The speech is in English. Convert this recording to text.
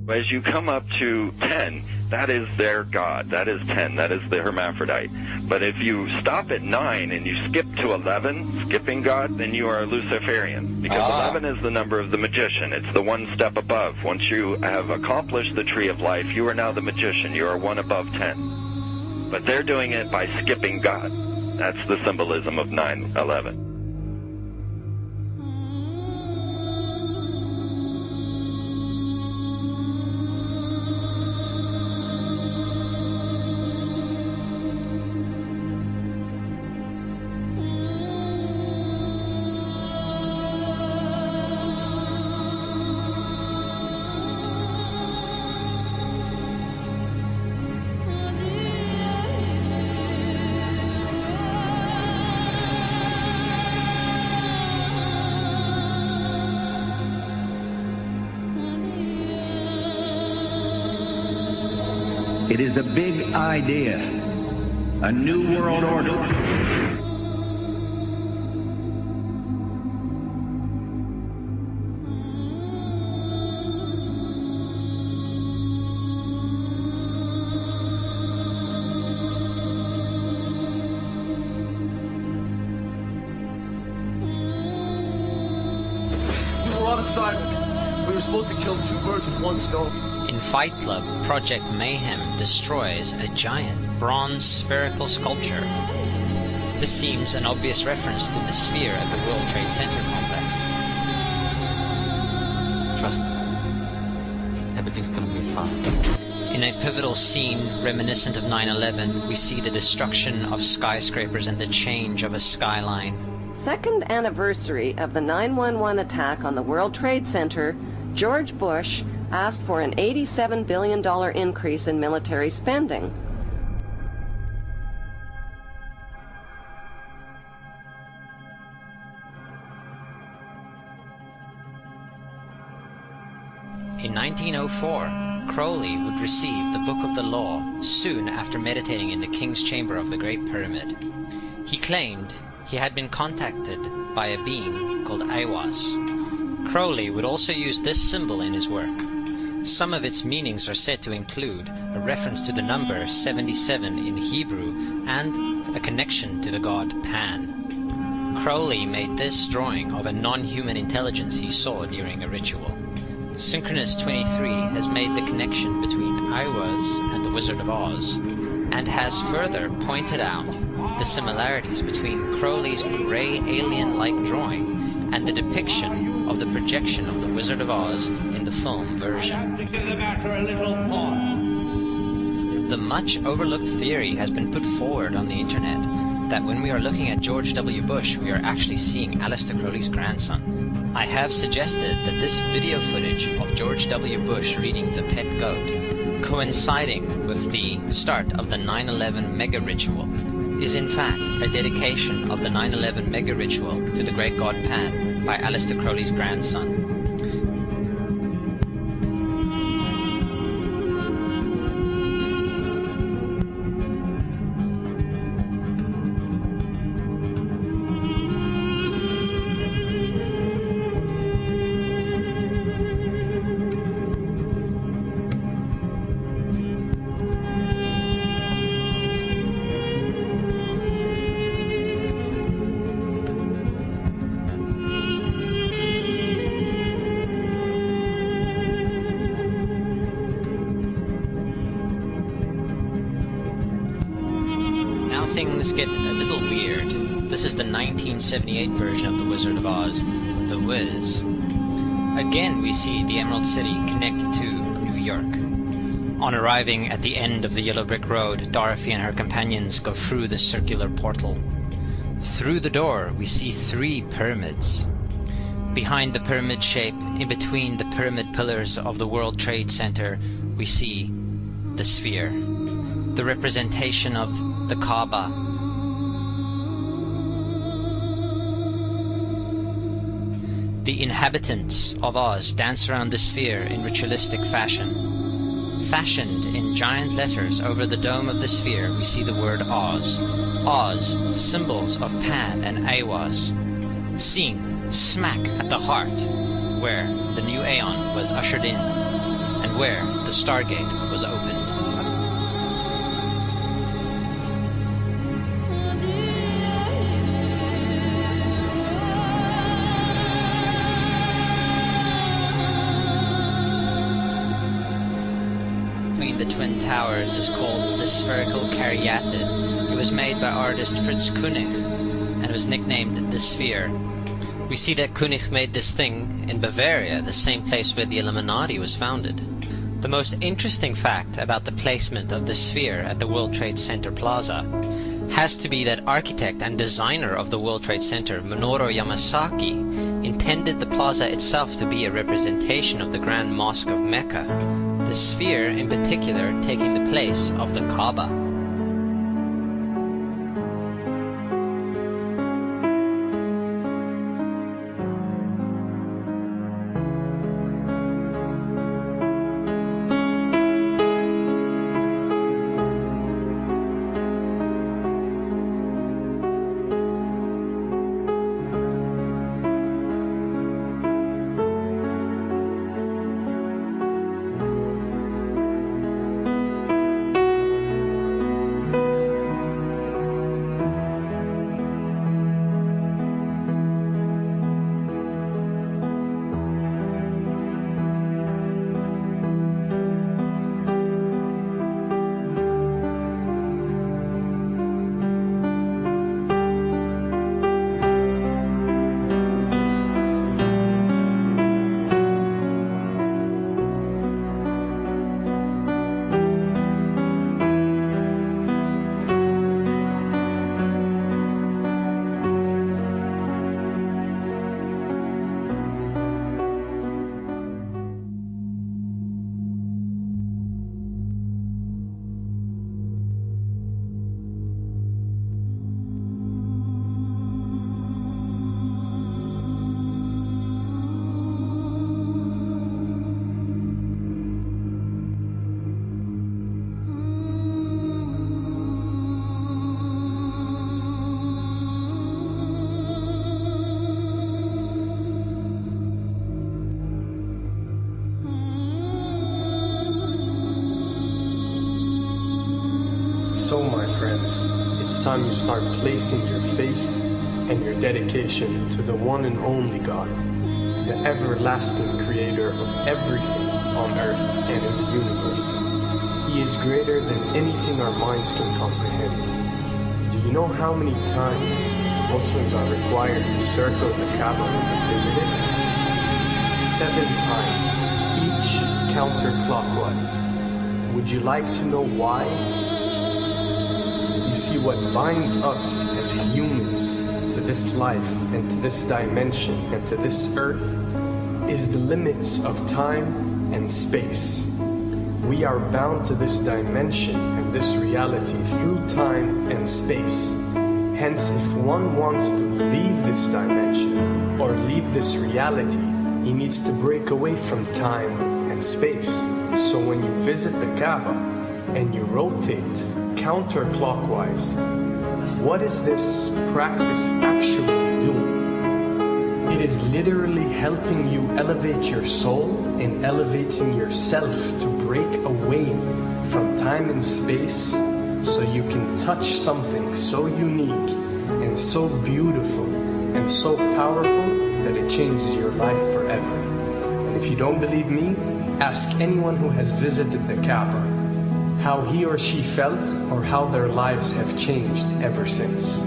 As you come up to 10, that is their god. That is 10. That is the hermaphrodite. But if you stop at 9 and you skip to 11, skipping God, then you are a Luciferian. Because 11 is the number of the magician. It's the one step above. Once you have accomplished the tree of life, you are now the magician. You are one above 10. But they're doing it by skipping God. That's the symbolism of 9/11. It is a big idea, a new world order. A lot of silence. We were supposed to kill two birds with one stone. In Fight Club, Project Mayhem destroys a giant bronze spherical sculpture. This seems an obvious reference to the sphere at the World Trade Center complex. Trust me, everything's gonna be fine. In a pivotal scene reminiscent of 9/11, we see the destruction of skyscrapers and the change of a skyline. Second anniversary of the 9/11 attack on the World Trade Center, George Bush asked for an $87 billion increase in military spending. In 1904, Crowley would receive the Book of the Law soon after meditating in the King's Chamber of the Great Pyramid. He claimed he had been contacted by a being called Aiwass. Crowley would also use this symbol in his work. Some of its meanings are said to include a reference to the number 77 in Hebrew and a connection to the god Pan. Crowley made this drawing of a non-human intelligence he saw during a ritual. Synchronous 23 has made the connection between Aiwass and the Wizard of Oz, and has further pointed out the similarities between Crowley's grey alien-like drawing and the depiction of the projection of the Wizard of Oz in the film version. The much overlooked theory has been put forward on the internet that when we are looking at George W. Bush, we are actually seeing Aleister Crowley's grandson. I have suggested that this video footage of George W. Bush reading The Pet Goat, coinciding with the start of the 9/11 mega ritual, is in fact a dedication of the 9/11 mega ritual to the great god Pan by Aleister Crowley's grandson. Things get a little weird. This is the 1978 version of The Wizard of Oz, The Wiz. Again we see the Emerald City connected to New York. On arriving at the end of the Yellow Brick Road, Dorothy and her companions go through the circular portal. Through the door we see 3 pyramids. Behind the pyramid shape, in between the pyramid pillars of the World Trade Center, we see the sphere, the representation of the Kaaba. The inhabitants of Oz dance around the sphere in ritualistic fashion. Fashioned in giant letters over the dome of the sphere, we see the word Oz. Oz, symbols of Pan and Aiwass, seen smack at the heart where the new Aeon was ushered in, and and where the Stargate was opened. Between the Twin Towers is called the Spherical Caryatid. It was made by artist Fritz Koenig and was nicknamed the Sphere. We see that Koenig made this thing in Bavaria, the same place where the Illuminati was founded. The most interesting fact about the placement of the sphere at the World Trade Center Plaza has to be that architect and designer of the World Trade Center, Minoru Yamasaki, intended the plaza itself to be a representation of the Grand Mosque of Mecca, the sphere in particular taking the place of the Kaaba. So, my friends, it's time you start placing your faith and your dedication to the one and only God, the everlasting creator of everything on earth and in the universe. He is greater than anything our minds can comprehend. Do you know how many times Muslims are required to circle the Kaaba when they visit it? 7 times, each counterclockwise. Would you like to know why? You see, what binds us as humans to this life and to this dimension and to this earth is the limits of time and space. We are bound to this dimension and this reality through time and space. Hence, if one wants to leave this dimension or leave this reality, he needs to break away from time and space. So when you visit the Kaaba and you rotate counterclockwise, what is this practice actually doing? It is literally helping you elevate your soul and elevating yourself to break away from time and space so you can touch something so unique and so beautiful and so powerful that it changes your life forever. And if you don't believe me, ask anyone who has visited the Kaaba how he or she felt or how their lives have changed ever since.